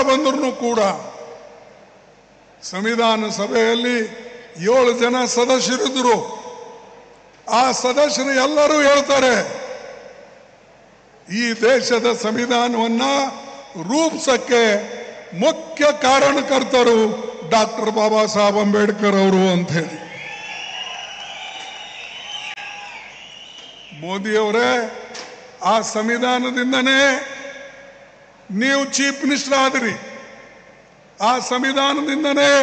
ಬಂದ್ರು ಕೂಡ ಸಂವಿಧಾನ ಸಭೆಯಲ್ಲಿ 7 ಜನ ಸದಸ್ಯರಿದ್ರು. ಆ ಸದಸ್ಯರು ಎಲ್ಲರೂ ಹೇಳ್ತಾರೆ, ಈ ದೇಶದ ಸಂವಿಧಾನವನ್ನ ರೂಪಿಸಕ್ಕೆ ಮುಖ್ಯ ಕಾರಣಕರ್ತರು ಡಾಕ್ಟರ್ ಬಾಬಾ ಸಾಹೇಬ್ ಅಂಬೇಡ್ಕರ್ ಅವರು ಅಂತ ಹೇಳಿ. ಮೋದಿಯವರೇ, ಆ ಸಂವಿಧಾನದಿಂದನೇ ನೀವು ಚೀಫ್ ಮಿನಿಸ್ಟರ್ ಆದ್ರಿ, ಆ ಸಂವಿಧಾನದಿಂದನೇ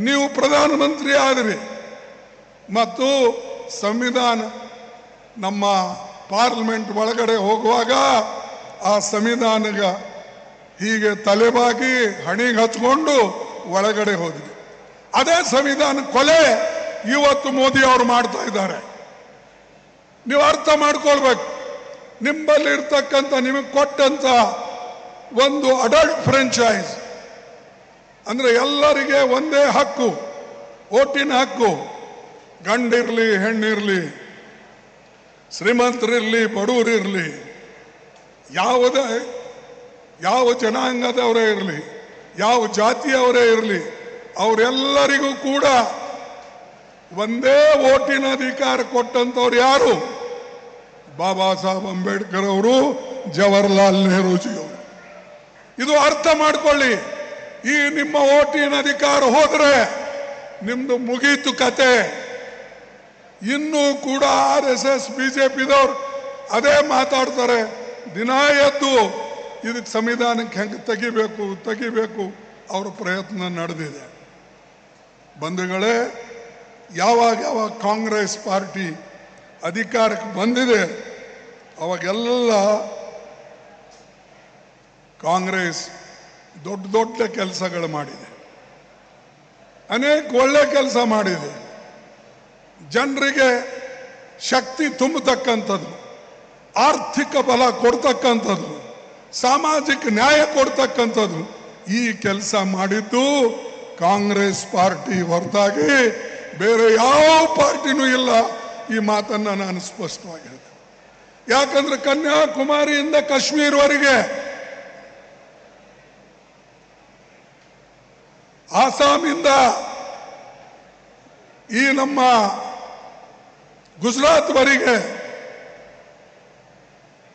ನೀವು ಪ್ರಧಾನಮಂತ್ರಿ ಆದ್ರಿ, ಮತ್ತು ಸಂವಿಧಾನ ನಮ್ಮ ಪಾರ್ಲಿಮೆಂಟ್ ಒಳಗಡೆ ಹೋಗುವಾಗ ಆ ಸಂವಿಧಾನಗ ಹೀಗೆ ತಲೆಬಾಗಿ ಹಣಿಗೆ ಹಚ್ಕೊಂಡು ಒಳಗಡೆ ಹೋದ್ರಿ. ಅದೇ ಸಂವಿಧಾನ ಕೊಲೆ ಇವತ್ತು ಮೋದಿ ಅವರು ಮಾಡ್ತಾ ಇದ್ದಾರೆ. ನೀವು ಅರ್ಥ ಮಾಡ್ಕೊಳ್ಬೇಕು. ನಿಮ್ಮಲ್ಲಿ ಇರ್ತಕ್ಕಂಥ ನಿಮಗೆ ಕೊಟ್ಟಂತ ಒಂದು ಅಡಲ್ಟ್ ಫ್ರಾಂಚೈಸ್ ಅಂದ್ರೆ ಎಲ್ಲರಿಗೆ ಒಂದೇ ಹಕ್ಕು, ಓಟಿನ ಹಕ್ಕು, ಗಂಡಿರ್ಲಿ ಹೆಣ್ಣಿರ್ಲಿ, ಶ್ರೀಮಂತರಿರ್ಲಿ ಬಡವರಿರ್ಲಿ, ಯಾವ ಜನಾಂಗದವರೇ ಇರಲಿ, ಯಾವ ಜಾತಿಯವರೇ ಇರಲಿ, ಅವರೆಲ್ಲರಿಗೂ ಕೂಡ ಒಂದೇ ಓಟಿನ ಅಧಿಕಾರ ಕೊಟ್ಟಂತವ್ರು ಯಾರು? ಬಾಬಾ ಸಾಹೇಬ್ ಅಂಬೇಡ್ಕರ್ ಅವರು, ಜವಾಹರ್ಲಾಲ್ ನೆಹರೂಜಿಯವರು. ಇದು ಅರ್ಥ ಮಾಡ್ಕೊಳ್ಳಿ. ಈ ನಿಮ್ಮ ಓಟಿನ ಅಧಿಕಾರ ಹೋದ್ರೆ ನಿಮ್ದು ಮುಗೀತು ಕತೆ. ಇನ್ನೂ ಕೂಡ RSS BJPದವ್ರು ಅದೇ ಮಾತಾಡ್ತಾರೆ. ದಿನ ಎದ್ದು ಇದಕ್ಕೆ ಸಂವಿಧಾನಕ್ಕೆ ಹೆಂಗೆ ತೆಗಿಬೇಕು ಅವರ ಪ್ರಯತ್ನ ನಡೆದಿದೆ. ಬಂಧುಗಳೇ, ಯಾವಾಗ ಕಾಂಗ್ರೆಸ್ ಪಾರ್ಟಿ ಅಧಿಕಾರಕ್ಕೆ ಬಂದಿದೆ ಅವಾಗೆಲ್ಲ ಕಾಂಗ್ರೆಸ್ ದೊಡ್ಡ ಕೆಲಸಗಳು ಮಾಡಿದೆ, ಅನೇಕ ಒಳ್ಳೆ ಕೆಲಸ ಮಾಡಿದೆ. ಜನರಿಗೆ ಶಕ್ತಿ ತುಂಬತಕ್ಕಂಥದ್ದು, ಆರ್ಥಿಕ ಬಲ ಕೊಡ್ತಕ್ಕಂಥದ್ದು, ಸಾಮಾಜಿಕ ನ್ಯಾಯ ಕೊಡ್ತಕ್ಕಂಥದ್ದು, ಈ ಕೆಲಸ ಮಾಡಿದ್ದು ಕಾಂಗ್ರೆಸ್ ಪಾರ್ಟಿ ಹೊರತಾಗಿ ಬೇರೆ ಯಾವ ಪಾರ್ಟಿನೂ ಇಲ್ಲ. ಈ ಮಾತನ್ನ ನಾನು ಸ್ಪಷ್ಟವಾಗಿ ಹೇಳಿದೆ. ಯಾಕಂದ್ರೆ ಕನ್ಯಾಕುಮಾರಿಯಿಂದ ಕಾಶ್ಮೀರವರೆಗೆ, ಆಸಾಮಿಂದ ಈ ನಮ್ಮ ಗುಜರಾತ್ವರೆಗೆ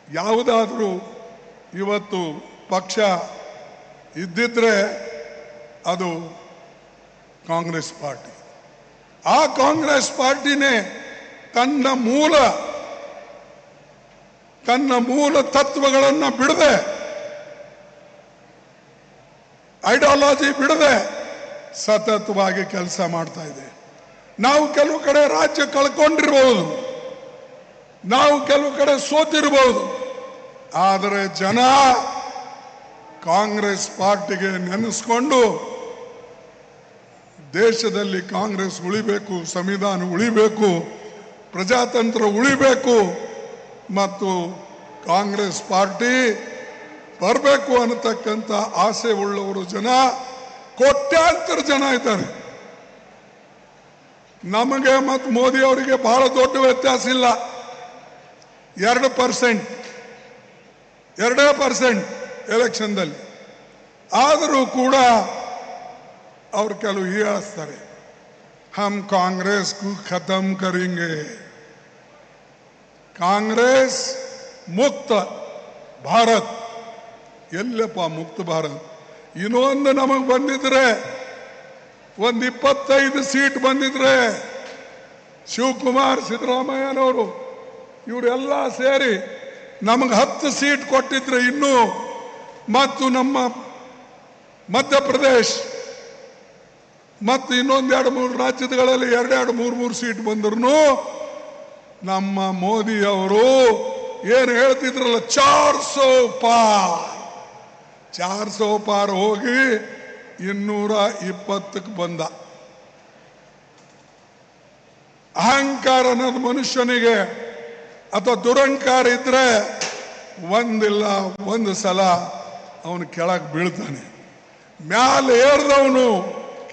ಯಾವುದಾದ್ರೂ ಇವತ್ತು ಪಕ್ಷ ಇದ್ದಿದ್ರೆ ಅದು ಕಾಂಗ್ರೆಸ್ ಪಾರ್ಟಿ. ಆ ಕಾಂಗ್ರೆಸ್ ಪಾರ್ಟಿನೇ ತನ್ನ ಮೂಲ ತತ್ವಗಳನ್ನು ಬಿಡದೆ, ಐಡಿಯಾಲಜಿ ಬಿಡದೆ ಸತತವಾಗಿ ಕೆಲಸ ಮಾಡ್ತಾ ಇದೆ. ನಾವು ಕೆಲವು ಕಡೆ ರಾಜ್ಯ ಕಳ್ಕೊಂಡಿರ್ಬಹುದು, ನಾವು ಕೆಲವು ಕಡೆ ಸೋತಿರಬಹುದು, ಆದರೆ ಜನ ಕಾಂಗ್ರೆಸ್ ಪಾರ್ಟಿಗೆ ನೆನೆಸ್ಕೊಂಡು ದೇಶದಲ್ಲಿ ಕಾಂಗ್ರೆಸ್ ಉಳಿಬೇಕು, ಸಂವಿಧಾನ ಉಳಿಬೇಕು, ಪ್ರಜಾತಂತ್ರ ಉಳಿಬೇಕು ಮತ್ತು ಕಾಂಗ್ರೆಸ್ ಪಾರ್ಟಿ ಬರಬೇಕು ಅನ್ನತಕ್ಕಂಥ ಆಸೆ ಉಳ್ಳವರು ಜನ ಕೋಟ್ಯಾಂತರ ಜನ ಇದ್ದಾರೆ. ನಮಗೆ ಮತ್ತು ಮೋದಿ ಅವರಿಗೆ ಬಹಳ ದೊಡ್ಡ ವ್ಯತ್ಯಾಸ ಇಲ್ಲ. 2% ಎಲೆಕ್ಷನ್ದಲ್ಲಿ. ಆದರೂ ಕೂಡ ಅವರು ಕೆಲವು ಹೇಳಿಸ್ತಾರೆ, ಹಮ್ ಕಾಂಗ್ರೆಸ್ ಖತಮ್ ಕರೆಂಗೆ, ಕಾಂಗ್ರೆಸ್ ಮುಕ್ತ ಭಾರತ್. ಎಲ್ಲಪ್ಪ ಮುಕ್ತ ಭಾರತ್? ಇನ್ನೊಂದು ನಮಗೆ ಬಂದಿದ್ರೆ, ಒಂದು 25 ಸೀಟ್ ಬಂದಿದ್ರೆ, ಶಿವಕುಮಾರ್ ಸಿದ್ದರಾಮಯ್ಯನವರು ಇವರೆಲ್ಲ ಸೇರಿ ನಮಗೆ 10 ಸೀಟ್ ಕೊಟ್ಟಿದ್ರೆ ಇನ್ನೂ, ಮತ್ತು ನಮ್ಮ ಮಧ್ಯಪ್ರದೇಶ್ ಮತ್ತು ಇನ್ನೊಂದು 2-3 ರಾಜ್ಯಗಳಲ್ಲಿ 2-3 ಸೀಟ್ ಬಂದ್ರು ನಮ್ಮ ಮೋದಿ ಅವರು ಏನು ಹೇಳ್ತಿದ್ರಲ್ಲ, 400 ಪಾರ್ ಹೋಗಿ 220ಕ್ಕೆ ಬಂದ. ಅಹಂಕಾರ ಅನ್ನೋದು ಮನುಷ್ಯನಿಗೆ ಅಥವಾ ದುರಂಕಾರ ಇದ್ರೆ ಒಂದು ಸಲ ಅವನು ಕೆಳಗೆ ಬೀಳ್ತಾನೆ. ಮ್ಯಾಲೆ ಏರ್ದವನು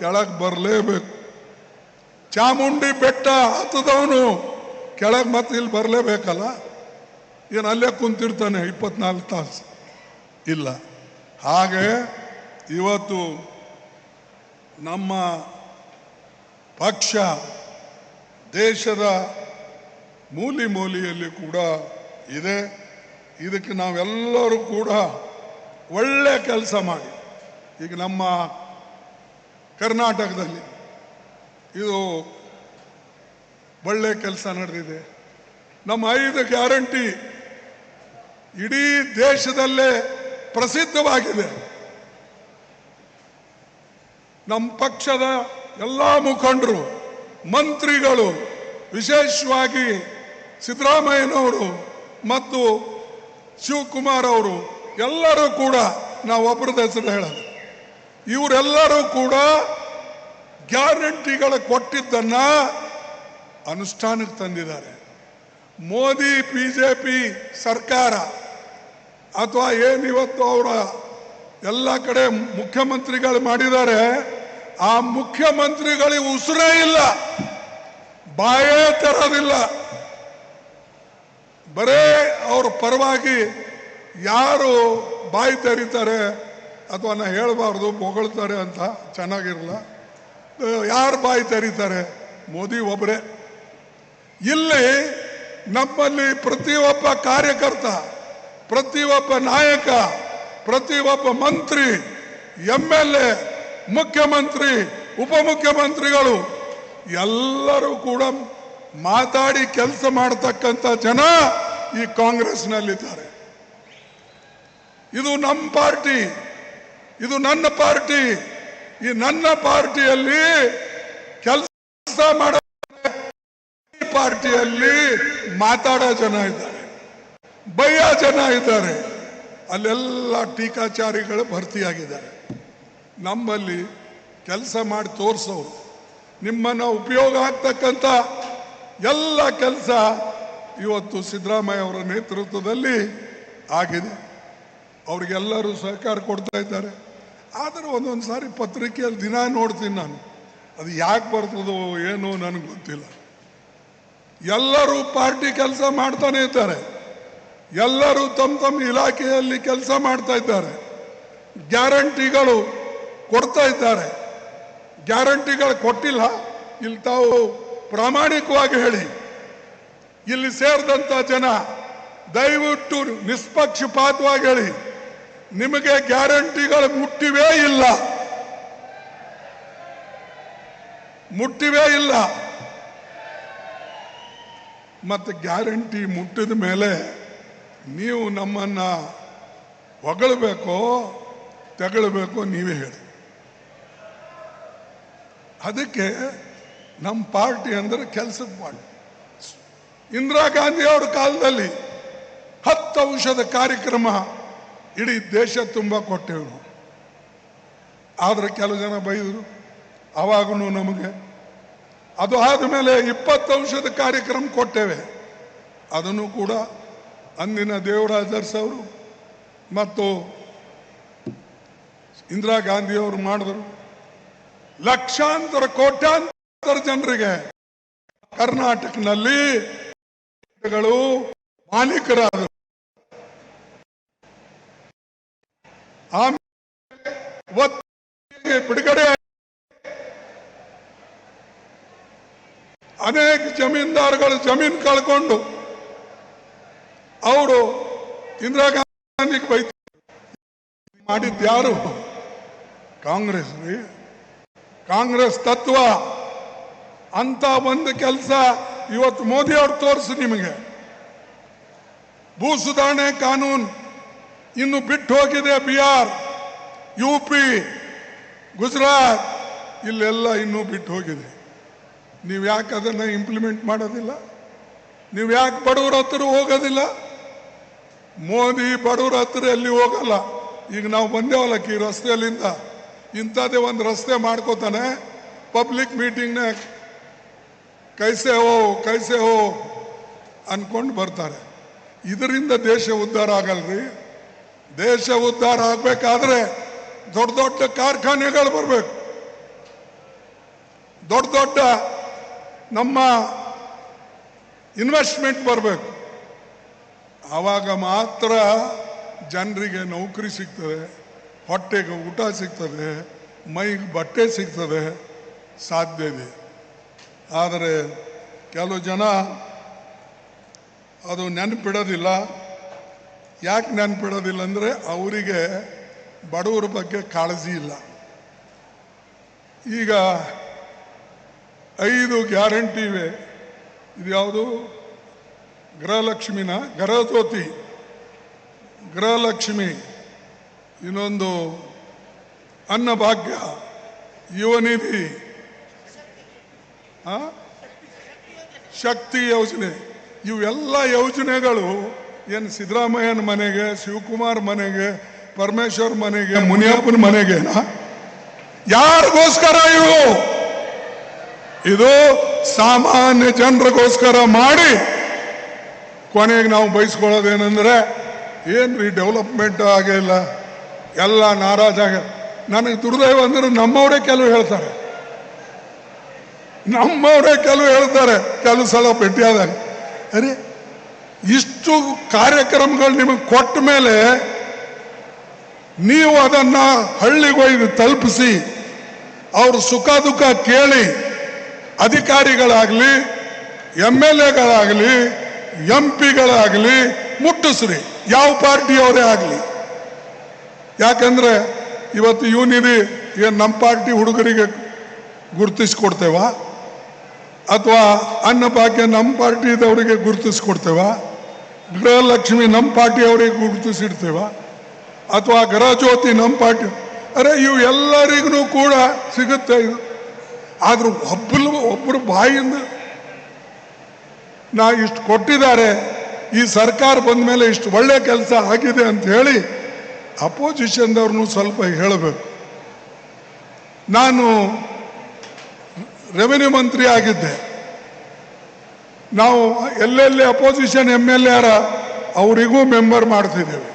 ಕೆಳಗೆ ಬರಲೇಬೇಕು. ಚಾಮುಂಡಿ ಬೆಟ್ಟ ಹತ್ತದವನು ಕೆಳಗೆ ಮತ್ತೆ ಇಲ್ಲಿ ಬರಲೇಬೇಕಲ್ಲ. ಏನು ಅಲ್ಲೇ ಕುಂತಿರ್ತಾನೆ 24 ತಾಸು? ಇಲ್ಲ. ಹಾಗೆ ಇವತ್ತು ನಮ್ಮ ಪಕ್ಷ ದೇಶದ ಮೂಲೆ ಮೂಲೆಯಲ್ಲಿ ಕೂಡ ಇದೆ. ಇದಕ್ಕೆ ನಾವೆಲ್ಲರೂ ಕೂಡ ಒಳ್ಳೆ ಕೆಲಸ ಮಾಡಿ, ಈಗ ನಮ್ಮ ಕರ್ನಾಟಕದಲ್ಲಿ ಇದು ಒಳ್ಳೆ ಕೆಲಸ ನಡೆದಿದೆ. ನಮ್ಮ 5 ಗ್ಯಾರಂಟಿ ಇಡೀ ದೇಶದಲ್ಲೇ ಪ್ರಸಿದ್ಧವಾಗಿದೆ. ನಮ್ಮ ಪಕ್ಷದ ಎಲ್ಲ ಮುಖಂಡರು, ಮಂತ್ರಿಗಳು, ವಿಶೇಷವಾಗಿ ಸಿದ್ದರಾಮಯ್ಯನವರು ಮತ್ತು ಶಿವಕುಮಾರ್ ಅವರು ಎಲ್ಲರೂ ಕೂಡ, ನಾವು ಒಬ್ಬರದ ಹೆಸರು ಹೇಳೋದು, ಇವರೆಲ್ಲರೂ ಕೂಡ ಗ್ಯಾರಂಟಿಗಳ ಕೊಟ್ಟಿದ್ದನ್ನ ಅನುಷ್ಠಾನಕ್ಕೆ ತಂದಿದ್ದಾರೆ. ಮೋದಿ ಬಿಜೆಪಿ ಸರ್ಕಾರ ಅಥವಾ ಏನಿವತ್ತು ಅವರ ಎಲ್ಲ ಕಡೆ ಮುಖ್ಯಮಂತ್ರಿಗಳು ಮಾಡಿದ್ದಾರೆ, ಆ ಮುಖ್ಯಮಂತ್ರಿಗಳಿಗೆ ಉಸಿರೇ ಇಲ್ಲ, ಬಾಯೇ ತರೋದಿಲ್ಲ. ಬರೇ ಅವ್ರ ಪರವಾಗಿ ಯಾರು ಬಾಯಿ ತೆರೀತಾರೆ ಅಥವಾ ನಾ ಹೇಳಬಾರ್ದು ಹೊಗಳ್ತಾರೆ ಅಂತ ಚೆನ್ನಾಗಿರಲ್ಲ, ಯಾರು ಬಾಯಿ ತೆರೀತಾರೆ? ಮೋದಿ ಒಬ್ಬರೇ. ಇಲ್ಲಿ ನಮ್ಮಲ್ಲಿ ಪ್ರತಿಯೊಬ್ಬ ಕಾರ್ಯಕರ್ತ, ಪ್ರತಿಯೊಬ್ಬ ನಾಯಕ, ಪ್ರತಿಯೊಬ್ಬ ಮಂತ್ರಿ, MLA, ಮುಖ್ಯಮಂತ್ರಿ, ಉಪಮುಖ್ಯಮಂತ್ರಿಗಳು ಎಲ್ಲರೂ ಕೂಡ ಮಾತಾಡಿ ಕೆಲಸ ಮಾಡತಕ್ಕಂಥ ಜನ ಈ ಕಾಂಗ್ರೆಸ್ನಲ್ಲಿದ್ದಾರೆ. ಇದು ನಮ್ಮ ಪಾರ್ಟಿ, ಇದು ನನ್ನ ಪಾರ್ಟಿ. ಈ ನನ್ನ ಪಾರ್ಟಿಯಲ್ಲಿ ಕೆಲಸ ಮಾಡೋ ಪಾರ್ಟಿಯಲ್ಲಿ ಮಾತಾಡೋ ಜನ ಇದ್ದಾರೆ, ಬಯ್ಯ ಜನ ಇದ್ದಾರೆ, ಅಲ್ಲೆಲ್ಲ ಟೀಕಾಚಾರಿಗಳು ಭರ್ತಿಯಾಗಿದ್ದಾರೆ. ನಮ್ಮಲ್ಲಿ ಕೆಲಸ ಮಾಡಿ ತೋರಿಸೋರು, ನಿಮ್ಮನ್ನು ಉಪಯೋಗ ಆಗ್ತಕ್ಕಂಥ ಎಲ್ಲ ಕೆಲಸ ಇವತ್ತು ಸಿದ್ದರಾಮಯ್ಯ ಅವರ ನೇತೃತ್ವದಲ್ಲಿ ಆಗಿದೆ. ಅವ್ರಿಗೆಲ್ಲರೂ ಸಹಕಾರ ಕೊಡ್ತಾ ಇದ್ದಾರೆ. ಆದರೆ ಒಂದೊಂದು ಸಾರಿ ಪತ್ರಿಕೆಯಲ್ಲಿ ದಿನ ನೋಡ್ತೀನಿ ನಾನು, ಅದು ಯಾಕೆ ಬರ್ತದೋ ಏನೋ ನನಗೆ ಗೊತ್ತಿಲ್ಲ. ಎಲ್ಲರೂ ಪಾರ್ಟಿ ಕೆಲಸ ಮಾಡ್ತಾನೆ ಇದ್ದಾರೆ, ಎಲ್ಲರೂ ತಮ್ಮ ತಮ್ಮ ಇಲಾಖೆಯಲ್ಲಿ ಕೆಲಸ ಮಾಡ್ತಾ ಇದ್ದಾರೆ, ಗ್ಯಾರಂಟಿಗಳು ಕೊಡ್ತಾ ಇದ್ದಾರೆ. ಗ್ಯಾರಂಟಿಗಳು ಕೊಟ್ಟಿಲ್ಲ, ಇಲ್ಲಿ ತಾವು ಪ್ರಾಮಾಣಿಕವಾಗಿ ಹೇಳಿ, ಇಲ್ಲಿ ಸೇರಿದಂಥ ಜನ ದಯವಿಟ್ಟು ನಿಷ್ಪಕ್ಷಪಾತವಾಗಿ ಹೇಳಿ, ನಿಮಗೆ ಗ್ಯಾರಂಟಿಗಳು ಮುಟ್ಟಿವೇ ಇಲ್ಲ, ಮುಟ್ಟಿವೇ ಇಲ್ಲ. ಮತ್ತು ಗ್ಯಾರಂಟಿ ಮುಟ್ಟಿದ ಮೇಲೆ ನೀವು ನಮ್ಮನ್ನ ಹೊಗಳಬೇಕೋ ತೆಗಳಬೇಕೋ ನೀವೇ ಹೇಳಿ. ಅದಕ್ಕೆ ನಮ್ಮ ಪಾರ್ಟಿ ಅಂದರೆ ಕೆಲಸದ ಮಾಡಿ. ಇಂದಿರಾ ಗಾಂಧಿ ಅವರ ಕಾಲದಲ್ಲಿ 10 ಔಷಧ ಕಾರ್ಯಕ್ರಮ ಇಡೀ ದೇಶ ತುಂಬ ಕೊಟ್ಟೆವು. ಆದರೆ ಕೆಲವು ಜನ ಬೈದರು ಆವಾಗೂ ನಮಗೆ. ಅದು ಆದಮೇಲೆ 20 ಔಷಧ ಕಾರ್ಯಕ್ರಮ ಕೊಟ್ಟೇವೆ. ಅದನ್ನು ಕೂಡ ಅಂದಿನ ದೇವರಾಜ ಅರಸು ಅವರು ಮತ್ತು ಇಂದಿರಾ ಗಾಂಧಿಯವರು ಮಾಡಿದರು. ಲಕ್ಷಾಂತರ ಕೋಟ್ಯಾಂತರ ಜನರಿಗೆ ಕರ್ನಾಟಕದಲ್ಲಿ ಮಾಲೀಕರಾದರು. ಆಮೇಲೆ ಬಿಡುಗಡೆ ಅನೇಕ ಜಮೀನ್ದಾರಗಳು ಜಮೀನು ಕಳ್ಕೊಂಡು ಅವರು ಇಂದಿರಾ ಗಾಂಧಿಗೆ ಬೈತ ಮಾಡಿದ್ಯಾರು? ಕಾಂಗ್ರೆಸ್ ರೀ, ಕಾಂಗ್ರೆಸ್ ತತ್ವ. ಅಂತ ಒಂದು ಕೆಲಸ ಇವತ್ತು ಮೋದಿ ಅವರು ತೋರಿಸಿ ನಿಮಗೆ. ಭೂ ಸುಧಾರಣೆ ಕಾನೂನು ಇನ್ನು ಬಿಟ್ಟು ಹೋಗಿದೆ. ಬಿಹಾರ್, UP, ಗುಜರಾತ್ ಇಲ್ಲೆಲ್ಲ ಇನ್ನೂ ಬಿಟ್ಟು ಹೋಗಿದೆ. ನೀವು ಯಾಕೆ ಅದನ್ನು ಇಂಪ್ಲಿಮೆಂಟ್ ಮಾಡೋದಿಲ್ಲ? ನೀವು ಯಾಕೆ ಬಡವರ ಹತ್ರ ಹೋಗೋದಿಲ್ಲ? ಮೋದಿ ಬಡವರ ಹತ್ರ ಎಲ್ಲಿ ಹೋಗಲ್ಲ. ಈಗ ನಾವು ಬಂದೇವಲ್ಲಕ್ಕೆ ಈ ರಸ್ತೆಯಲ್ಲಿಂದ ಇಂಥದ್ದೇ ಒಂದು ರಸ್ತೆ ಮಾಡ್ಕೋತಾನೆ, ಪಬ್ಲಿಕ್ ಮೀಟಿಂಗ್ನ ಕೈಸೆ ಹೋ ಅನ್ಕೊಂಡು ಬರ್ತಾರೆ. ಇದರಿಂದ ದೇಶ ಉದ್ಧಾರ ಆಗಲ್ರಿ. ದೇಶ ಉದ್ಧಾರ ಆಗಬೇಕಾದ್ರೆ ದೊಡ್ಡ ದೊಡ್ಡ ಕಾರ್ಖಾನೆಗಳು ಬರಬೇಕು, ದೊಡ್ಡ ದೊಡ್ಡ ನಮ್ಮ ಇನ್ವೆಸ್ಟ್ಮೆಂಟ್ ಬರಬೇಕು. ಆವಾಗ ಮಾತ್ರ ಜನರಿಗೆ ನೌಕರಿ ಸಿಗ್ತದೆ, ಹೊಟ್ಟೆಗೆ ಊಟ ಸಿಗ್ತದೆ, ಮೈಗೆ ಬಟ್ಟೆ ಸಿಗ್ತದೆ, ಸಾಧ್ಯ ಇದೆ. ಆದರೆ ಕೆಲವು ಜನ ಅದು ನೆನಪಿಡೋದಿಲ್ಲ. ಯಾಕೆ ನೆನಪಿಡೋದಿಲ್ಲ ಅಂದರೆ ಅವರಿಗೆ ಬಡವರ ಬಗ್ಗೆ ಕಾಳಜಿ ಇಲ್ಲ. ಈಗ 5 ಗ್ಯಾರಂಟಿ ಇವೆ. ಇದು ಯಾವುದು? ಗೃಹಲಕ್ಷ್ಮಿನ, ಗೃಹಜ್ಯೋತಿ, ಗೃಹಲಕ್ಷ್ಮಿ, ಇನ್ನೊಂದು ಅನ್ನಭಾಗ್ಯ, ಯುವನಿಧಿ, ಶಕ್ತಿ ಯೋಜನೆ. ಇವೆಲ್ಲ ಯೋಜನೆಗಳು ಏನು ಸಿದ್ದರಾಮಯ್ಯನ ಮನೆಗೆ, ಶಿವಕುಮಾರ್ ಮನೆಗೆ, ಪರಮೇಶ್ವರ್ ಮನೆಗೆ, ಮುನಿಯಪ್ಪನ ಮನೆಗೆನಾ? ಯಾರಿಗೋಸ್ಕರ ಇವು? ಇದು ಸಾಮಾನ್ಯ ಜನರಿಗೋಸ್ಕರ ಮಾಡಿ ಕೊನೆಗೆ ನಾವು ಬಯಸ್ಕೊಳ್ಳೋದೇನೆಂದ್ರೆ ಏನ್ರಿ ಡೆವಲಪ್ಮೆಂಟ್ ಆಗಿಲ್ಲ, ಎಲ್ಲ ನಾರಾಜಾಗ. ನನಗೆ ದುರ್ದೈವ ಅಂದ್ರೆ ನಮ್ಮವರೇ ಕೆಲವು ಹೇಳ್ತಾರೆ, ಕೆಲವು ಸಲ ಭೇಟಿಯಾದಾಗ, ಅರೆ ಇಷ್ಟು ಕಾರ್ಯಕ್ರಮಗಳು ನಿಮಗೆ ಕೊಟ್ಟ ಮೇಲೆ ನೀವು ಅದನ್ನ ಹಳ್ಳಿಗೆ ಒಯ್ದು ತಲುಪಿಸಿ ಅವ್ರ ಸುಖ ದುಃಖ ಕೇಳಿ ಅಧಿಕಾರಿಗಳಾಗಲಿ, MLAಗಳಾಗಲಿ, MP ಗಳಾಗಲಿ ಮುಟ್ಟಿಸ್ರಿ, ಯಾವ ಪಾರ್ಟಿಯವರೇ ಆಗಲಿ. ಯಾಕಂದ್ರೆ ಇವತ್ತು ಯುವನಿಧಿ ಏನು ನಮ್ಮ ಪಾರ್ಟಿ ಹುಡುಗರಿಗೆ ಗುರುತಿಸ್ಕೊಡ್ತೇವ, ಅಥವಾ ಅನ್ನಭಾಗ್ಯ ನಮ್ಮ ಪಾರ್ಟಿದವರಿಗೆ ಗುರುತಿಸ್ಕೊಡ್ತೇವ, ಗೃಹಲಕ್ಷ್ಮಿ ನಮ್ಮ ಪಾರ್ಟಿಯವರಿಗೆ ಗುರುತಿಸಿಡ್ತೇವ, ಅಥವಾ ಗೃಹಜ್ಯೋತಿ ನಮ್ಮ ಪಾರ್ಟಿ, ಅರೆ ಇವು ಎಲ್ಲರಿಗೂ ಕೂಡ ಸಿಗುತ್ತೆ. ಇದು ಆದ್ರೂ ಒಬ್ಬರು ಬಾಯಿಂದ ನಾ ಇಷ್ಟು ಕೊಟ್ಟಿದ್ದಾರೆ, ಈ ಸರ್ಕಾರ ಬಂದ ಮೇಲೆ ಇಷ್ಟು ಒಳ್ಳೆ ಕೆಲಸ ಆಗಿದೆ ಅಂತ ಹೇಳಿ ಅಪೋಸಿಷನ್ದವ್ರನ್ನೂ ಸ್ವಲ್ಪ ಹೇಳಬೇಕು. ನಾನು ರೆವೆನ್ಯೂ ಮಂತ್ರಿ ಆಗಿದ್ದೆ. ನಾವು ಎಲ್ಲೆಲ್ಲಿ ಅಪೋಸಿಷನ್ MLA ಅವರಿಗೂ ಮೆಂಬರ್ ಮಾಡ್ತಿದ್ದೇವೆ.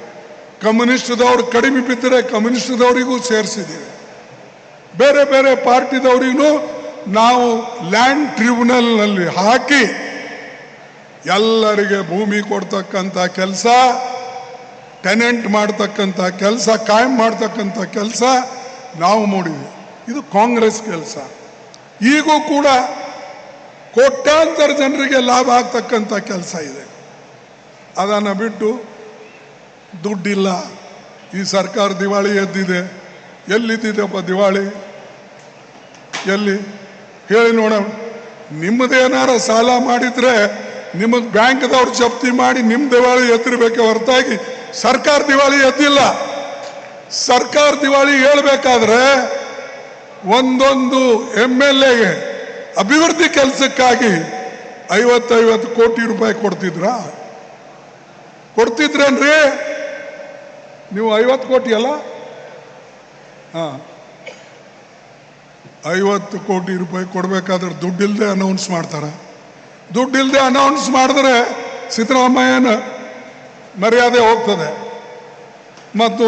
ಕಮ್ಯುನಿಸ್ಟ್ದವ್ರು ಕಡಿಮೆ ಬಿದ್ದರೆ ಕಮ್ಯುನಿಸ್ಟ್ದವರಿಗೂ ಸೇರಿಸಿದ್ದೀವಿ. ಬೇರೆ ಬೇರೆ ಪಾರ್ಟಿದವರಿಗೂ ನಾವು ಲ್ಯಾಂಡ್ ಟ್ರಿಬ್ಯುನಲ್ನಲ್ಲಿ ಹಾಕಿ ಎಲ್ಲರಿಗೆ ಭೂಮಿ ಕೊಡ್ತಕ್ಕಂಥ ಕೆಲಸ, ಟೆನೆಂಟ್ ಮಾಡ್ತಕ್ಕಂಥ ಕೆಲಸ, ಕಾಯಂ ಮಾಡ್ತಕ್ಕಂಥ ಕೆಲಸ ನಾವು ಮಾಡಿದ್ವಿ. ಇದು ಕಾಂಗ್ರೆಸ್ ಕೆಲಸ. ಈಗೂ ಕೂಡ ಕೋಟ್ಯಾಂತರ ಜನರಿಗೆ ಲಾಭ ಆಗ್ತಕ್ಕಂಥ ಕೆಲಸ ಇದೆ. ಅದನ್ನು ಬಿಟ್ಟು ದುಡ್ಡಿಲ್ಲ, ಈ ಸರ್ಕಾರ ದಿವಾಳಿ ಎದ್ದಿದೆ. ಎಲ್ಲಿದ್ದಿದೆಪ್ಪ ದಿವಾಳಿ? ಎಲ್ಲಿ ಹೇಳಿ ನೋಡೋಣ. ನಿಮ್ಮದೇನಾರ ಸಾಲ ಮಾಡಿದ್ರೆ ನಿಮಗೆ ಬ್ಯಾಂಕ್ದವ್ರು ಜಪ್ತಿ ಮಾಡಿ ನಿಮ್ಮ ದಿವಾಳಿ ಎತ್ತಿರ್ಬೇಕೆ ಹೊರತಾಗಿ ಸರ್ಕಾರ ದಿವಾಳಿ ಎದ್ದಿಲ್ಲ. ಸರ್ಕಾರ ದಿವಾಳಿ ಹೇಳ್ಬೇಕಾದ್ರೆ ಒಂದೊಂದು MLAಗೆ ಅಭಿವೃದ್ಧಿ ಕೆಲಸಕ್ಕಾಗಿ 50 ಕೋಟಿ ರೂಪಾಯಿ ಕೊಡ್ತಿದ್ರೇನ್ರಿ? ನೀವು 50 ಕೋಟಿ ಅಲ್ಲ, 50 ಕೋಟಿ ರೂಪಾಯಿ ಕೊಡ್ಬೇಕಾದ್ರೆ ದುಡ್ಡಿಲ್ಲದೆ ಅನೌನ್ಸ್ ಮಾಡ್ತಾರೆ. ದುಡ್ಡಿಲ್ಲದೆ ಅನೌನ್ಸ್ ಮಾಡಿದ್ರೆ ಸಿದ್ದರಾಮಯ್ಯನ ಮರ್ಯಾದೆ ಹೋಗ್ತದೆ. ಮತ್ತು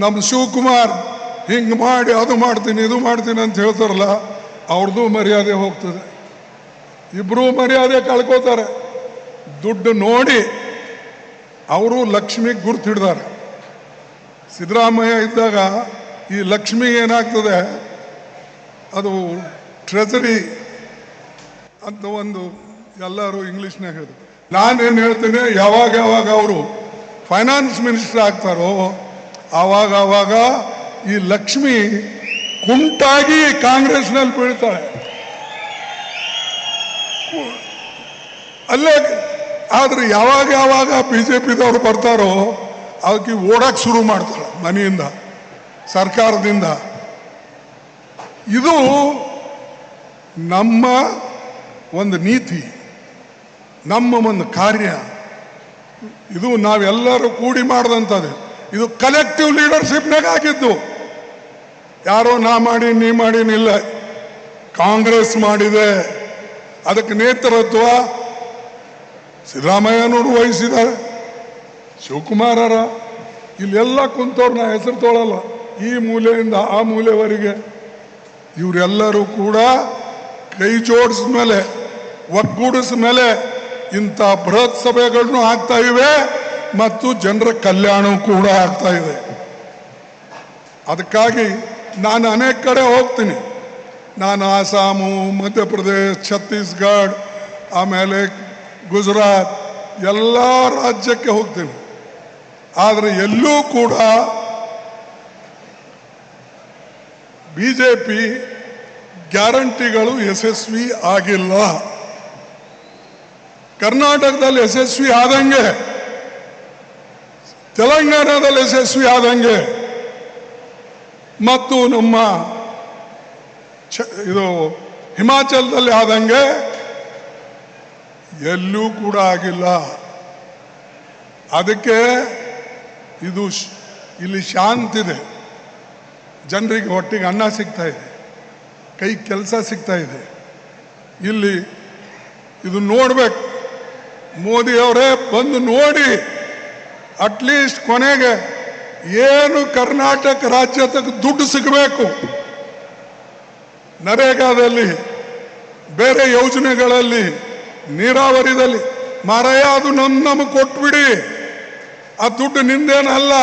ನಮ್ಮ ಶಿವಕುಮಾರ್ ಹಿಂಗೆ ಮಾಡಿ ಅದು ಮಾಡ್ತೀನಿ ಇದು ಮಾಡ್ತೀನಿ ಅಂತ ಹೇಳ್ತಾರಲ್ಲ, ಅವ್ರದ್ದು ಮರ್ಯಾದೆ ಹೋಗ್ತದೆ. ಇಬ್ಬರೂ ಮರ್ಯಾದೆ ಕಳ್ಕೋತಾರೆ. ದುಡ್ಡು ನೋಡಿ ಅವರು ಲಕ್ಷ್ಮಿಗೆ ಗುರ್ತು ಹಿಡ್ದಾರೆ. ಸಿದ್ದರಾಮಯ್ಯ ಇದ್ದಾಗ ಈ ಲಕ್ಷ್ಮಿಗೆ ಏನಾಗ್ತದೆ, ಅದು ಟ್ರೆಜರಿ ಅಂತ ಒಂದು ಎಲ್ಲರೂ ಇಂಗ್ಲೀಷ್ನಾಗ ಹೇಳಿದ್ರು. ನಾನೇನು ಹೇಳ್ತೇನೆ, ಯಾವಾಗ ಅವರು ಫೈನಾನ್ಸ್ ಮಿನಿಸ್ಟರ್ ಆಗ್ತಾರೋ ಆವಾಗ ಈ ಲಕ್ಷ್ಮಿ ಕುಂಟಾಗಿ ಕಾಂಗ್ರೆಸ್ನಲ್ಲಿ ಬೀಳ್ತಾಳೆ. ಅಲ್ಲೇ ಆದ್ರೆ ಯಾವಾಗ BJPದವ್ರು ಬರ್ತಾರೋ ಅದಕ್ಕೆ ಓಡಕ್ಕೆ ಶುರು ಮಾಡ್ತಾಳೆ ಮನೆಯಿಂದ, ಸರ್ಕಾರದಿಂದ. ಇದು ನಮ್ಮ ಒಂದು ನೀತಿ, ನಮ್ಮ ಒಂದು ಕಾರ್ಯ. ಇದು ನಾವೆಲ್ಲರೂ ಕೂಡಿ ಮಾಡಿದಂಥದ್ದು. ಇದು ಕಲೆಕ್ಟಿವ್ ಲೀಡರ್ಶಿಪ್ನಾಗ ಆಗಿದ್ದು. ಯಾರೋ ನಾ ಮಾಡಿ ನೀ ಮಾಡಿನಿಲ್ಲ, ಕಾಂಗ್ರೆಸ್ ಮಾಡಿದೆ. ಅದಕ್ಕೆ ನೇತೃತ್ವ ಸಿದ್ದರಾಮಯ್ಯನವರು ವಹಿಸಿದ್ದಾರೆ, ಶಿವಕುಮಾರರ. ಇಲ್ಲೆಲ್ಲ ಕುಂತವ್ರು ನಾ ಹೆಸರು ತೊಗೊಳಲ್ಲ, ಈ ಮೂಲೆಯಿಂದ ಆ ಮೂಲೆವರೆಗೆ ಇವರೆಲ್ಲರೂ ಕೂಡ ಕೈ ಜೋಡಿಸಿದ ಮೇಲೆ, ಒಗ್ಗೂಡಿಸಿದ ಮೇಲೆ ಇಂಥ ಬೃಹತ್ ಸಭೆಗಳನ್ನು ಆಗ್ತಾ ಇವೆ ಮತ್ತು ಜನರ ಕಲ್ಯಾಣ ಕೂಡ ಆಗ್ತಾ ಇದೆ. ಅದಕ್ಕಾಗಿ ನಾನು ಅನೇಕ ಕಡೆ ಹೋಗ್ತೀನಿ. ನಾನು ಆಸಾಮು, ಮಧ್ಯಪ್ರದೇಶ, ಛತ್ತೀಸ್ಗಢ, ಆಮೇಲೆ ಗುಜರಾತ್ ಎಲ್ಲ ರಾಜ್ಯಕ್ಕೆ ಹೋಗ್ತೀನಿ. ಆದರೆ ಎಲ್ಲೂ ಕೂಡ BJP ಗ್ಯಾರಂಟಿಗಳು ಯಶಸ್ವಿ ಆಗಿಲ್ಲ. ಕರ್ನಾಟಕದಲ್ಲಿ ಯಶಸ್ವಿ ಆದಂಗೆ, ತೆಲಂಗಾಣದಲ್ಲಿ ಯಶಸ್ವಿ ಆದಂಗೆ, ಮತ್ತು ನಮ್ಮ ಇದು ಹಿಮಾಚಲದಲ್ಲಿ ಆದಂಗೆ ಎಲ್ಲೂ ಕೂಡ ಆಗಿಲ್ಲ. ಅದಕ್ಕೆ ಇದು ಇಲ್ಲಿ ಶಾಂತಿದೆ, ಜನರಿಗೆ ಹೊಟ್ಟಿಗೆ ಅನ್ನ ಸಿಗ್ತಾ ಇದೆ, ಕೈ ಕೆಲಸ ಸಿಗ್ತಾ ಇದೆ. ಇಲ್ಲಿ ಇದು ನೋಡ್ಬೇಕು, ಮೋದಿ ಅವರೇ ಬಂದು ನೋಡಿ, ಅಟ್ಲೀಸ್ಟ್ ಕೊನೆಗೆ ಏನು ಕರ್ನಾಟಕ ರಾಜ್ಯಕ್ಕೆ ದುಡ್ಡು ಸಿಗಬೇಕು, ನರೇಗಾದಲ್ಲಿ, ಬೇರೆ ಯೋಜನೆಗಳಲ್ಲಿ, ನೀರಾವರಿದಲ್ಲಿ, ಮಾರಾಯ ಅದು ನಮಗೆ ಕೊಟ್ಬಿಡಿ. ಆ ದುಡ್ಡು ನಿಂದೇನಲ್ಲ,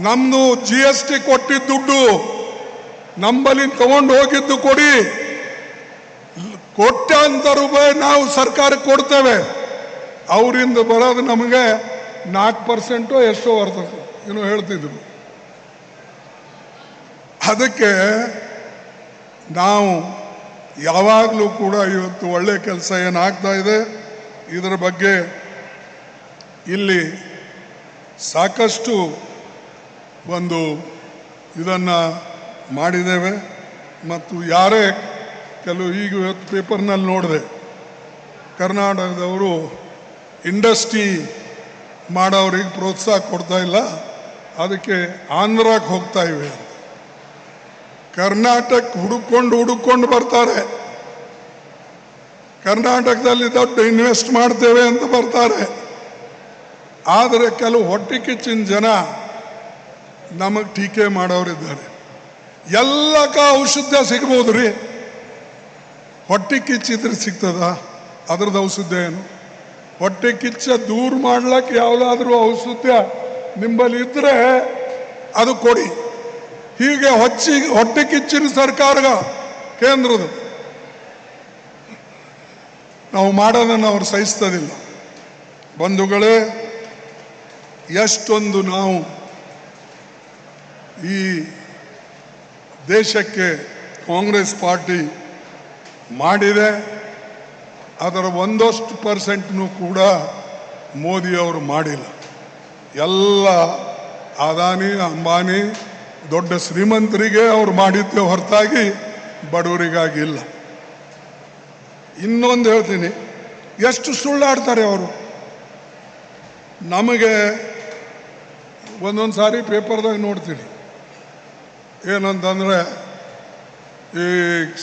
ನಮ್ದು GST ಕೊಟ್ಟಿದ್ದ ದುಡ್ಡು, ನಂಬಲ್ಲಿ ತಗೊಂಡು ಹೋಗಿದ್ದು ಕೊಡಿ. ಕೋಟ್ಯಾಂತರ ರೂಪಾಯಿ ನಾವು ಸರ್ಕಾರಕ್ಕೆ ಕೊಡ್ತೇವೆ, ಅವರಿಂದ ಬರೋದು ನಮಗೆ 4% ಎಷ್ಟೋ ಬರ್ತದೆ ಏನೋ ಹೇಳ್ತಿದ್ರು. ಅದಕ್ಕೆ ನಾವು ಯಾವಾಗಲೂ ಕೂಡ ಇವತ್ತು ಒಳ್ಳೆ ಕೆಲಸ ಏನಾಗ್ತಾ ಇದೆ ಇದರ ಬಗ್ಗೆ ಇಲ್ಲಿ ಸಾಕಷ್ಟು ಒಂದು ಇದನ್ನು ಮಾಡಿದ್ದೇವೆ. ಮತ್ತು ಯಾರೇ ಕೆಲವು ಈಗ ಇವತ್ತು ಪೇಪರ್ನಲ್ಲಿ ನೋಡಿದೆ, ಕರ್ನಾಟಕದವರು ಇಂಡಸ್ಟ್ರಿ ಮಾಡೋರಿಗೆ ಪ್ರೋತ್ಸಾಹ ಕೊಡ್ತಾ ಇಲ್ಲ, ಅದಕ್ಕೆ ಆಂಧ್ರಕ್ಕೆ ಹೋಗ್ತಾ ಇವೆ. ಕರ್ನಾಟಕ ಹುಡುಕೊಂಡು ಬರ್ತಾರೆ, ಕರ್ನಾಟಕದಲ್ಲಿ ದೊಡ್ಡ ಇನ್ವೆಸ್ಟ್ ಮಾಡ್ತೇವೆ ಅಂತ ಬರ್ತಾರೆ. ಆದರೆ ಕೆಲವು ಹೊಟ್ಟೆ ಕಿಚ್ಚಿನ ಜನ ನಮಗೆ ಟೀಕೆ ಮಾಡೋರಿದ್ದಾರೆ. ಎಲ್ಲಕ್ಕ ಔಷಧ ಸಿಗ್ಬೋದು ರೀ, ಹೊಟ್ಟೆ ಕಿಚ್ಚಿದ್ರೆ ಸಿಗ್ತದ? ಅದ್ರದ್ದು ಔಷಧ ಏನು? ಹೊಟ್ಟೆ ಕಿಚ್ಚ ದೂರ ಮಾಡ್ಲಿಕ್ಕೆ ಯಾವುದಾದ್ರೂ ಔಷಧ ನಿಂಬಲ್ಲಿ ಇದ್ರೆ ಅದು ಕೊಡಿ. ಹೀಗೆ ಹೊಟ್ಟೆ ಕಿಚ್ಚಿನ ಸರ್ಕಾರ ಕೇಂದ್ರದ ನಾವು ಮಾಡೋದನ್ನು ಅವ್ರು ಸಹಿಸ್ತದಿಲ್ಲ. ಬಂಧುಗಳೇ, ಎಷ್ಟೊಂದು ನಾವು ಈ ದೇಶಕ್ಕೆ ಕಾಂಗ್ರೆಸ್ ಪಾರ್ಟಿ ಮಾಡಿದೆ, ಅದರ 1% ಕೂಡ ಮೋದಿಯವರು ಮಾಡಿಲ್ಲ. ಎಲ್ಲ ಅದಾನಿ, ಅಂಬಾನಿ, ದೊಡ್ಡ ಶ್ರೀಮಂತರಿಗೆ ಅವರು ಮಾಡಿದ್ದೇ ಹೊರತಾಗಿ ಬಡವರಿಗಾಗಿಲ್ಲ. ಇನ್ನೊಂದು ಹೇಳ್ತೀನಿ, ಎಷ್ಟು ಸುಳ್ಳಾಡ್ತಾರೆ ಅವರು. ನಮಗೆ ಒಂದೊಂದು ಸಾರಿ ಪೇಪರ್ದಾಗ ನೋಡ್ತೀನಿ, ಏನಂತಂದರೆ ಈ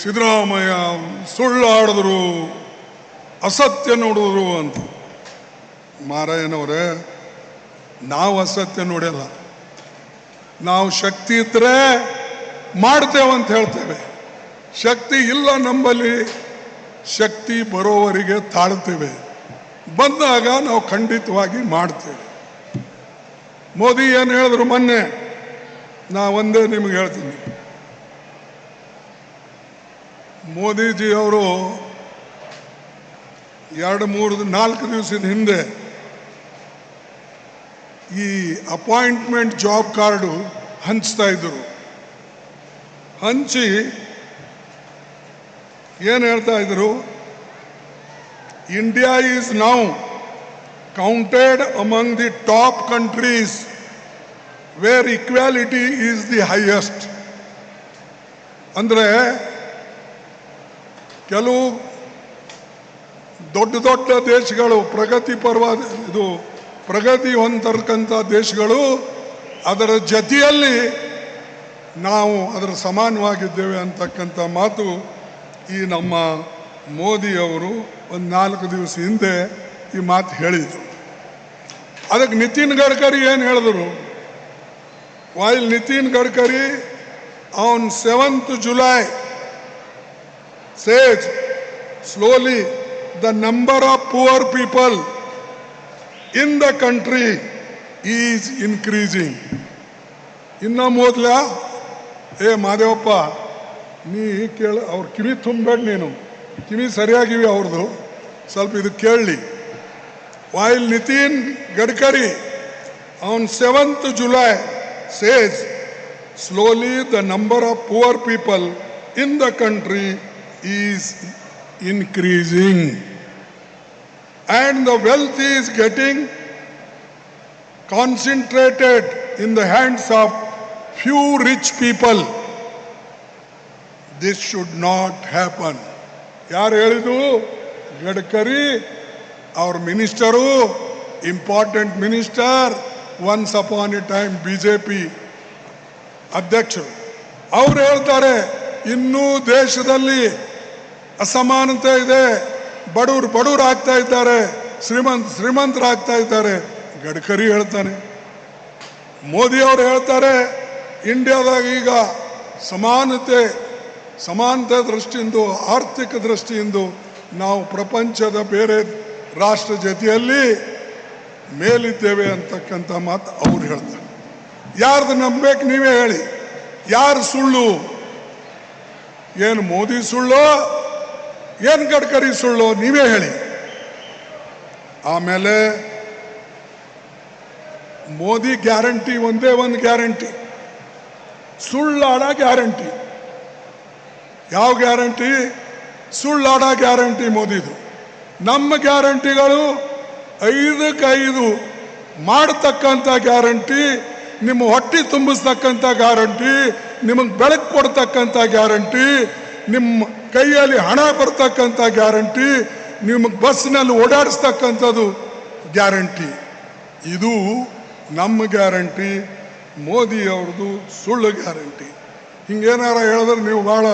ಸಿದ್ದರಾಮಯ್ಯ ಸುಳ್ಳಾಡಿದ್ರು, ಅಸತ್ಯ ನೋಡಿದ್ರು ಅಂತ. ಮಾರಾಯನವರೇ, ನಾವು ಅಸತ್ಯ ನೋಡಲ್ಲ, ನಾವು ಶಕ್ತಿ ಇದ್ದರೆ ಮಾಡ್ತೇವಂತ ಹೇಳ್ತೇವೆ. ಶಕ್ತಿ ಇಲ್ಲ ನಮ್ಮಲ್ಲಿ, ಶಕ್ತಿ ಬರೋವರಿಗೆ ತಾಳ್ತೇವೆ, ಬಂದಾಗ ನಾವು ಖಂಡಿತವಾಗಿ ಮಾಡ್ತೇವೆ. ಮೋದಿ ಏನು ಹೇಳಿದ್ರು ಮೊನ್ನೆ, ನಾ ಒಂದೇ ನಿಮಗೆ ಹೇಳ್ತೀನಿ. ಮೋದಿಜಿ ಅವರು 2-3-4 ದಿವಸದ ಹಿಂದೆ ಈ ಅಪಾಯಿಂಟ್ಮೆಂಟ್ ಜಾಬ್ ಕಾರ್ಡು ಹಂಚ್ತಾ ಇದ್ರು. ಹಂಚಿ ಏನು ಹೇಳ್ತಾ ಇದ್ರು, India is now counted among the top countries where equality is the highest. ಅಂದರೆ ಕೆಲವು ದೊಡ್ಡ ದೊಡ್ಡ ದೇಶಗಳು, ಪ್ರಗತಿ ಹೊಂದಿರತಕ್ಕಂಥ ದೇಶಗಳು, ಅದರ ಜೊತೆಯಲ್ಲಿ ನಾವು ಅದರ ಸಮಾನವಾಗಿದ್ದೇವೆ ಅಂತಕ್ಕಂಥ ಮಾತು ಈ ನಮ್ಮ ಮೋದಿಯವರು 4 ದಿವಸ ಹಿಂದೆ ಈ ಮಾತು ಹೇಳಿದರು. ಅದಕ್ಕೆ ನಿತಿನ್ ಗಡ್ಕರಿ ಏನು ಹೇಳಿದ್ರು? while Nitin Gadkari on 7th July says slowly the number of poor people in the country is increasing. ಇನ್ನು ಮೊದಲ ಮಾದೇವಪ್ಪ ನೀ ಕೇಳು, ಅವ್ರ ಕಿವಿ ತುಂಬಬೇಡ, ನೀನು ಕಿವಿ ಸರಿಯಾಗಿವಿ ಅವ್ರದ್ದು, ಸ್ವಲ್ಪ ಇದು ಕೇಳಲಿ. While Nitin Gadkari on 7th July says, slowly the number of poor people in the country is increasing and the wealth is getting concentrated in the hands of few rich people. This should not happen. ಯಾರು ಹೇಳಿದು? ಗಡ್ಕರಿ, ಅವ್ರ minister, important minister, once upon A time BJP ಅಧ್ಯಕ್ಷರು. ಅವ್ರು ಹೇಳ್ತಾರೆ ಇನ್ನೂ ದೇಶದಲ್ಲಿ ಅಸಮಾನತೆ ಇದೆ, ಬಡವರು ಆಗ್ತಾ ಇದ್ದಾರೆ, ಶ್ರೀಮಂತರಾಗ್ತಾ ಇದ್ದಾರೆ. ಗಡ್ಕರಿ ಹೇಳ್ತಾನೆ. ಮೋದಿ ಅವರು ಹೇಳ್ತಾರೆ ಇಂಡಿಯಾದಾಗ ಈಗ ಸಮಾನತೆ ದೃಷ್ಟಿಯಿಂದ, ಆರ್ಥಿಕ ದೃಷ್ಟಿಯಿಂದ ನಾವು ಪ್ರಪಂಚದ ಬೇರೆ ರಾಷ್ಟ್ರ ಜೊತೆಯಲ್ಲಿ ಮೇಲಿದ್ದೇವೆ ಅಂತಕ್ಕಂಥ ಮಾತು ಅವ್ರು ಹೇಳ್ತಾರೆ. ಯಾರ್ದು ನಂಬಬೇಕು ನೀವೇ ಹೇಳಿ? ಯಾರು ಸುಳ್ಳು? ಏನು ಮೋದಿ ಸುಳ್ಳು, ಏನು ಗಡ್ಕರಿ ಸುಳ್ಳು? ನೀವೇ ಹೇಳಿ. ಆಮೇಲೆ ಮೋದಿ ಗ್ಯಾರಂಟಿ ಒಂದೇ ಒಂದು ಗ್ಯಾರಂಟಿ, ಸುಳ್ಳಾಡ ಗ್ಯಾರಂಟಿ. ಯಾವ ಗ್ಯಾರಂಟಿ? ಸುಳ್ಳಾಡ ಗ್ಯಾರಂಟಿ ಮೋದಿದು. ನಮ್ಮ ಗ್ಯಾರಂಟಿಗಳು 5ಕ್ಕೆ 5 ಮಾಡತಕ್ಕಂಥ ಗ್ಯಾರಂಟಿ, ನಿಮ್ಮ ಹೊಟ್ಟೆ ತುಂಬಿಸ್ತಕ್ಕಂಥ ಗ್ಯಾರಂಟಿ, ನಿಮಗೆ ಬೆಳಕು ಕೊಡ್ತಕ್ಕಂಥ ಗ್ಯಾರಂಟಿ, ನಿಮ್ಮ ಕೈಯಲ್ಲಿ ಹಣ ಬರ್ತಕ್ಕಂಥ ಗ್ಯಾರಂಟಿ, ನಿಮಗೆ ಬಸ್ನಲ್ಲಿ ಓಡಾಡಿಸ್ತಕ್ಕಂಥದ್ದು ಗ್ಯಾರಂಟಿ. ಇದು ನಮ್ಮ ಗ್ಯಾರಂಟಿ, ಮೋದಿ ಅವ್ರದ್ದು ಸುಳ್ಳು ಗ್ಯಾರಂಟಿ. ಹಿಂಗೇನಾರ ಹೇಳಿದ್ರೆ ನೀವು ಭಾಳ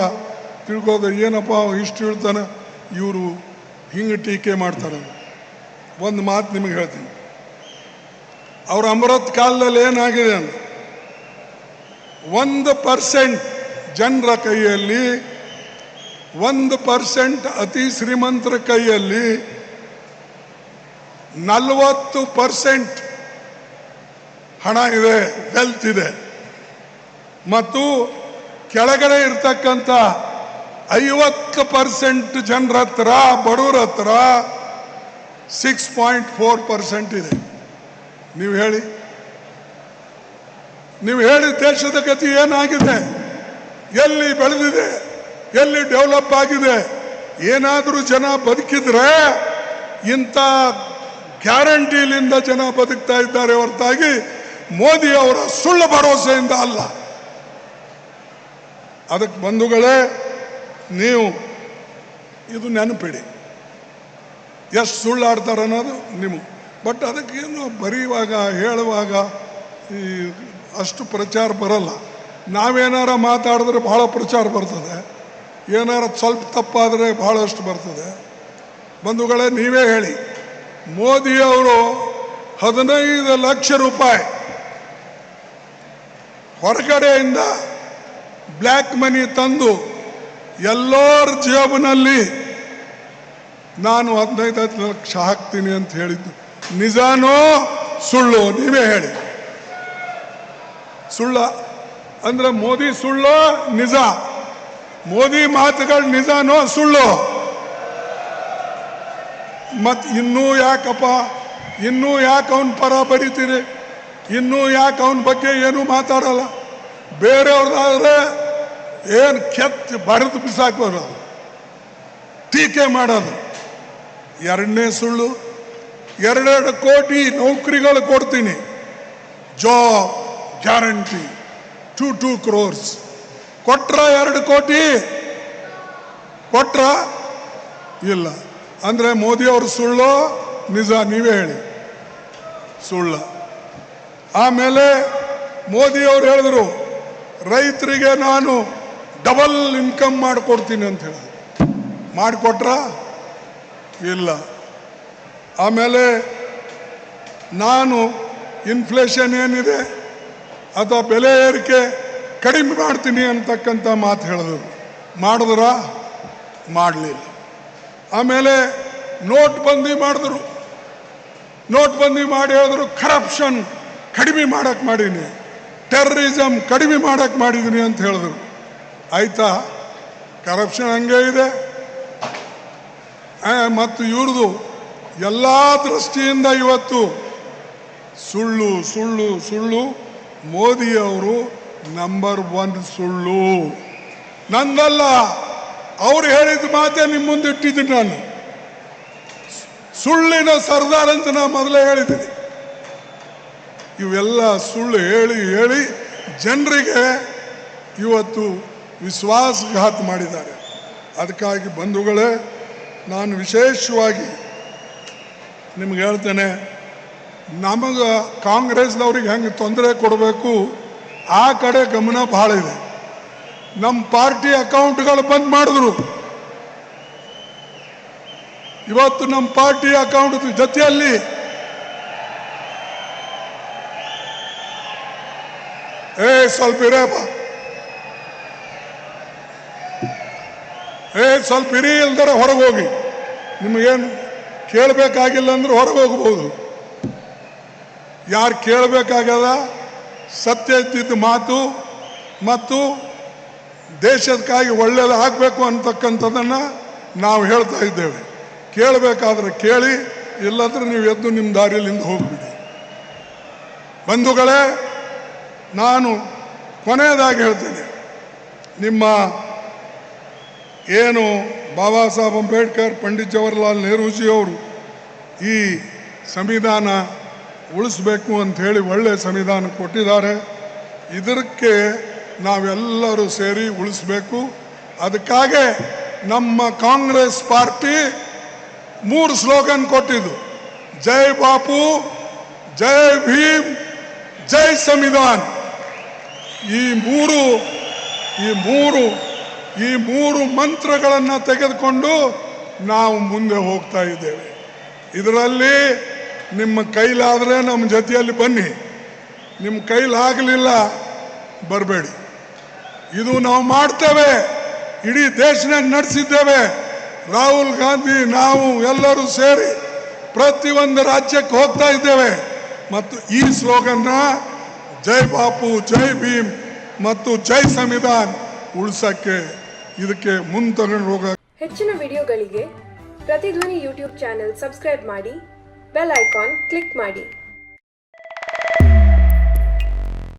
ತಿಳ್ಕೋದು, ಏನಪ್ಪ ಇಷ್ಟು ಹೇಳ್ತಾನೆ, ಇವರು ಹಿಂಗೆ ಟೀಕೆ ಮಾಡ್ತಾರೆ. ಒಂದು ಮಾತು ನಿಮಗೆ ಹೇಳ್ತೀನಿ, ಅವ್ರ ಅಮೃತ್ ಕಾಲದಲ್ಲಿ ಏನಾಗಿದೆ ಅಂದ್ರೆ 1% ಜನರ ಕೈಯಲ್ಲಿ, 1% ಅತಿ ಶ್ರೀಮಂತರ ಕೈಯಲ್ಲಿ 40% ಹಣ ಇದೆ, ವೆಲ್ತ್ ಇದೆ. ಮತ್ತು ಕೆಳಗಡೆ ಇರ್ತಕ್ಕಂಥ 50% ಜನರ ಹತ್ರ, ಬಡವರ ಹತ್ರ 6.4% ಇದೆ. ನೀವು ಹೇಳಿ ದೇಶದ ಗತಿ ಏನಾಗಿದೆ? ಎಲ್ಲಿ ಬೆಳೆದಿದೆ? ಎಲ್ಲಿ ಡೆವಲಪ್ ಆಗಿದೆ? ಏನಾದರೂ ಜನ ಬದುಕಿದ್ರೆ ಇಂಥ ಗ್ಯಾರಂಟಿಲಿಂದ ಜನ ಬದುಕ್ತಾ ಇದ್ದಾರೆ ಹೊರತಾಗಿ ಮೋದಿ ಅವರ ಸುಳ್ಳು ಭರವಸೆಯಿಂದ ಅಲ್ಲ. ಅದಕ್ಕೆ ಬಂಧುಗಳೇ, ನೀವು ಇದು ನೆನಪಿಡಿ, ಎಷ್ಟು ಸುಳ್ಳಾಡ್ತಾರೆ ಅನ್ನೋದು ನಿಮಗೆ. ಬಟ್ ಅದಕ್ಕೇನು ಬರೆಯುವಾಗ ಹೇಳುವಾಗ ಈ ಅಷ್ಟು ಪ್ರಚಾರ ಬರಲ್ಲ. ನಾವೇನಾರ ಮಾತಾಡಿದ್ರೆ ಭಾಳ ಪ್ರಚಾರ ಬರ್ತದೆ, ಏನಾರ ಸ್ವಲ್ಪ ತಪ್ಪಾದರೆ ಭಾಳಷ್ಟು ಬರ್ತದೆ. ಬಂಧುಗಳೇ, ನೀವೇ ಹೇಳಿ, ಮೋದಿಯವರು 15 ಲಕ್ಷ ರೂಪಾಯಿ ಹೊರಗಡೆಯಿಂದ ಬ್ಲ್ಯಾಕ್ ಮನಿ ತಂದು ಎಲ್ಲರ ಜೇಬಿನಲ್ಲಿ ನಾನು 15 ಲಕ್ಷ ಹಾಕ್ತೀನಿ ಅಂತ ಹೇಳಿದ್ದು ನಿಜಾನೋ ಸುಳ್ಳು? ನೀವೇ ಹೇಳಿ. ಸುಳ್ಳ ಅಂದ್ರೆ ಮೋದಿ ಸುಳ್ಳು ನಿಜ? ಮೋದಿ ಮಾತುಗಳು ನಿಜಾನೋ ಸುಳ್ಳು? ಮತ್ತು ಇನ್ನೂ ಯಾಕೆ ಅವನ ಪರ ಬರೀತೀರಿ? ಇನ್ನೂ ಯಾಕೆ ಅವನ ಬಗ್ಗೆ ಏನೂ ಮಾತಾಡಲ್ಲ? ಬೇರೆಯವ್ರದಾದ್ರೆ ಏನು ಕೆತ್ತು ಬರೆದು ಬಿಸಾಕೋದು, ಟೀಕೆ ಮಾಡೋದು. ಎರಡನೇ ಸುಳ್ಳು, 2 ಕೋಟಿ ನೌಕರಿಗಳು ಕೊಡ್ತೀನಿ, ಜಾಬ್ ಗ್ಯಾರಂಟಿ 2 crores ಕೊಟ್ರ? 2 ಕೋಟಿ ಕೊಟ್ರ? ಇಲ್ಲ. ಅಂದರೆ ಮೋದಿ ಅವರು ಸುಳ್ಳು ನಿಜ? ನೀವೇ ಹೇಳಿ. ಸುಳ್ಳ. ಆಮೇಲೆ ಮೋದಿ ಅವರು ಹೇಳಿದ್ರು ರೈತರಿಗೆ ನಾನು ಡಬಲ್ ಇನ್ಕಮ್ ಮಾಡಿಕೊಡ್ತೀನಿ ಅಂತ ಹೇಳಿದ್ರು. ಮಾಡಿಕೊಟ್ರ? ಇಲ್ಲ. ಆಮೇಲೆ ನಾನು ಇನ್ಫ್ಲೇಷನ್ ಏನಿದೆ ಅಥವಾ ಬೆಲೆ ಏರಿಕೆ ಕಡಿಮೆ ಮಾಡ್ತೀನಿ ಅಂತಕ್ಕಂಥ ಮಾತು ಹೇಳಿದ್ರು. ಮಾಡಿದ್ರ? ಮಾಡಲಿಲ್ಲ. ಆಮೇಲೆ ನೋಟ್ಬಂದಿ ಮಾಡಿದ್ರು. ನೋಟ್ಬಂದಿ ಮಾಡಿ ಹೇಳಿದ್ರು ಕರಪ್ಷನ್ ಕಡಿಮೆ ಮಾಡಕ್ಕೆ ಮಾಡೀನಿ. ಟೆರರಿಸಮ್ ಕಡಿಮೆ ಮಾಡಕ್ಕೆ ಮಾಡಿದ್ದೀನಿ ಅಂತ ಹೇಳಿದ್ರು. ಆಯ್ತಾ? ಕರಪ್ಷನ್ ಹಂಗೆ ಇದೆ. ಮತ್ತು ಇವ್ರದು ಎಲ್ಲ ದೃಷ್ಟಿಯಿಂದ ಇವತ್ತು ಸುಳ್ಳು ಸುಳ್ಳು ಸುಳ್ಳು. ಮೋದಿಯವರು ನಂಬರ್ 1 ಸುಳ್ಳು. ನಂದಲ್ಲ, ಅವ್ರು ಹೇಳಿದ ಮಾತೇ ನಿಮ್ಮ ಮುಂದೆ ಇಟ್ಟಿದ್ದೀನಿ. ನಾನು ಸುಳ್ಳಿನ ಸರ್ದಾರ್ ಅಂತ ನಾನು ಮೊದಲೇ ಹೇಳಿದ್ದೀನಿ. ಇವೆಲ್ಲ ಸುಳ್ಳು ಹೇಳಿ ಹೇಳಿ ಜನರಿಗೆ ಇವತ್ತು ವಿಶ್ವಾಸಘಾತ ಮಾಡಿದ್ದಾರೆ. ಅದಕ್ಕಾಗಿ ಬಂಧುಗಳೇ, ನಾನು ವಿಶೇಷವಾಗಿ ನಿಮ್ಗೆ ಹೇಳ್ತೇನೆ, ನಮಗೆ ಕಾಂಗ್ರೆಸ್ನವ್ರಿಗೆ ಹೆಂಗೆ ತೊಂದರೆ ಕೊಡಬೇಕು ಆ ಕಡೆ ಗಮನ ಭಾಳ ಇದೆ. ನಮ್ಮ ಪಾರ್ಟಿ ಅಕೌಂಟ್ಗಳು ಬಂದ್ ಮಾಡಿದ್ರು. ಇವತ್ತು ನಮ್ಮ ಪಾರ್ಟಿ ಅಕೌಂಟ್ ಜೊತೆಯಲ್ಲಿ ಸ್ವಲ್ಪ ಇರಪ್ಪ, ಸ್ವಲ್ಪ ಇರಿ, ಇಲ್ದರೆ ಹೊರಗೆ ಹೋಗಿ. ನಿಮಗೇನು ಕೇಳಬೇಕಾಗಿಲ್ಲ ಅಂದ್ರೆ ಹೊರಗೆ ಹೋಗ್ಬೋದು. ಯಾರು ಕೇಳಬೇಕಾಗದ ಸತ್ಯ ಇದ್ದಿದ್ದ ಮಾತು ಮತ್ತು ದೇಶಕ್ಕಾಗಿ ಒಳ್ಳೆಯದು ಆಗಬೇಕು ಅಂತಕ್ಕಂಥದ್ದನ್ನು ನಾವು ಹೇಳ್ತಾ ಇದ್ದೇವೆ. ಕೇಳಬೇಕಾದ್ರೆ ಕೇಳಿ, ಇಲ್ಲಂದ್ರೆ ನೀವು ಎದ್ದು ನಿಮ್ಮ ದಾರಿಯಲ್ಲಿಂದ ಹೋಗ್ಬಿಡಿ. ಬಂಧುಗಳೇ, ನಾನು ಕೊನೆಯದಾಗಿ ಹೇಳ್ತೇನೆ, ನಿಮ್ಮ ಏನು ಬಾಬಾ ಸಾಹೇಬ್ ಅಂಬೇಡ್ಕರ್, ಪಂಡಿತ್ ಜವಾಹರ್ಲಾಲ್ ನೆಹರೂಜಿಯವರು ಈ ಸಂವಿಧಾನ ಉಳಿಸ್ಬೇಕು ಅಂತ ಹೇಳಿ ಒಳ್ಳೆಯ ಸಂವಿಧಾನ ಕೊಟ್ಟಿದ್ದಾರೆ. ಇದಕ್ಕೆ ನಾವೆಲ್ಲರೂ ಸೇರಿ ಉಳಿಸ್ಬೇಕು. ಅದಕ್ಕಾಗೆ ನಮ್ಮ ಕಾಂಗ್ರೆಸ್ ಪಾರ್ಟಿ 3 ಸ್ಲೋಗನ್ ಕೊಟ್ಟಿದ್ದು: ಜೈ ಬಾಪು, ಜೈ ಭೀಮ್, ಜೈ ಸಂವಿಧಾನ್. ಈ ಮೂರು ಮಂತ್ರಗಳನ್ನು ತೆಗೆದುಕೊಂಡು ನಾವು ಮುಂದೆ ಹೋಗ್ತಾ ಇದ್ದೇವೆ. ಇದರಲ್ಲಿ ನಿಮ್ಮ ಕೈಲಾದರೆ ನಮ್ಮ ಜೊತೆಯಲ್ಲಿ ಬನ್ನಿ, ನಿಮ್ಮ ಕೈಲಾಗಲಿಲ್ಲ ಬರಬೇಡಿ. ಇದು ನಾವು ಮಾಡ್ತೇವೆ, ಇಡೀ ದೇಶನಾಗ ನಡೆಸಿದ್ದೇವೆ. ರಾಹುಲ್ ಗಾಂಧಿ, ನಾವು ಎಲ್ಲರೂ ಸೇರಿ ಪ್ರತಿಯೊಂದು ರಾಜ್ಯಕ್ಕೆ ಹೋಗ್ತಾ ಇದ್ದೇವೆ. ಮತ್ತು ಈ ಸ್ಲೋಗನ್ನ ಜೈ ಬಾಪು, ಜೈ ಭೀಮ್ ಮತ್ತು ಜೈ ಸಂವಿಧಾನ್ ಉಳಿಸಕ್ಕೆ ಇದಕ್ಕೆ ತಗೊಂಡು ಹೋಗ. ಹೆಚ್ಚಿನ ವಿಡಿಯೋಗಳಿಗೆ ಪ್ರತಿಧ್ವನಿ ಯೂಟ್ಯೂಬ್ ಚಾನೆಲ್ ಸಬ್ಸ್ಕ್ರೈಬ್ ಮಾಡಿ, ಬೆಲ್ ಐಕಾನ್ ಕ್ಲಿಕ್ ಮಾಡಿ.